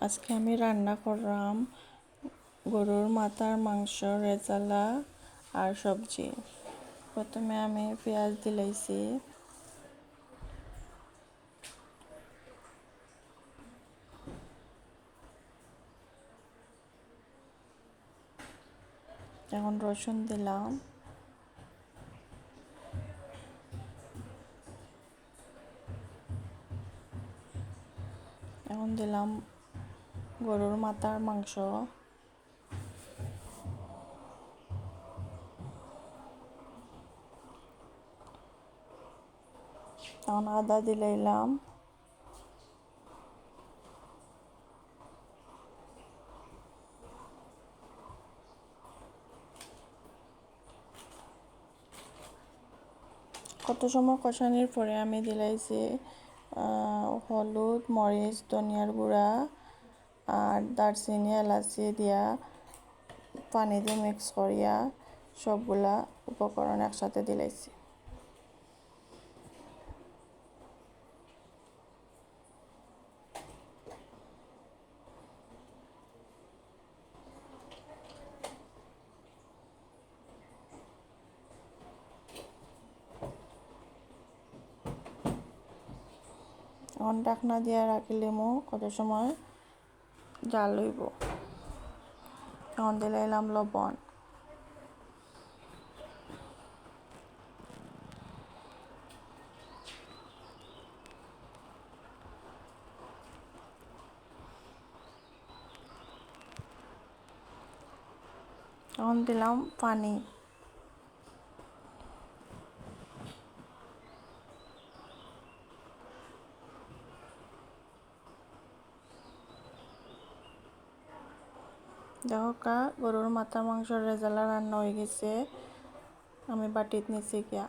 আজকে আমি রান্না করলাম গরুর মাথার মাংস, রেজালা আর সবজি। প্রথমে আমি পেঁয়াজ দিলাইছি, এখন রসুন দিলাম, এখন দিলাম গরুর মাথার মাংস, এখন আদা দিলাইলাম, কত সময় কষানোর পরে আমি দিলাইছি হলুদ, মরিচ, ধনিয়ার গুঁড়া আর দারচিনি, এলাচি দিয়া পানি দিয়ে মিক্স করিয়া সবগুলা উপকরণ একসাথে দিলাইছি। এখন ঢাকনা দিয়ে রাখলিমো কত সময় জাল হইব। এখন দিলাইলাম লবণ, এখন দিলাম পানি, দেখো গরুর মাথা মাংস রেজালা রান্না হয়ে গেছে। আমি বাটিত নিছি গিয়া।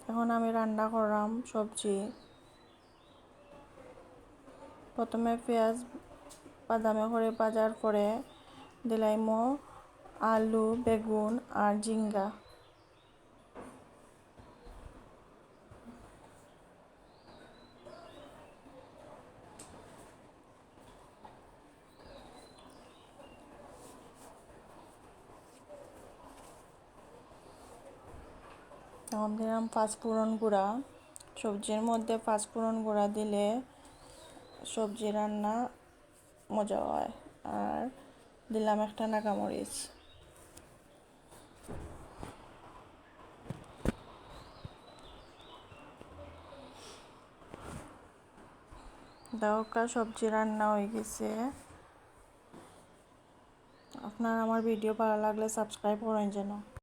এখন আমি রান্না করলাম সবজি। প্রথমে পেঁয়াজ বাদামি করে ভাজার পরে দিলাইমো আলু, বেগুন আর ঝিঙ্গা। এখন দিলাম পাঁচফোড়ন গুঁড়া। সবজির মধ্যে পাঁচফোড়ন গুঁড়া দিলে সবজি রান্না মজা হয়। আর দিলাম একটা নাগামরিচ। দেখো সবজি রান্না হয়ে গেছে। আপনার আমার ভিডিও ভালো লাগলে সাবস্ক্রাইব করেন যেন।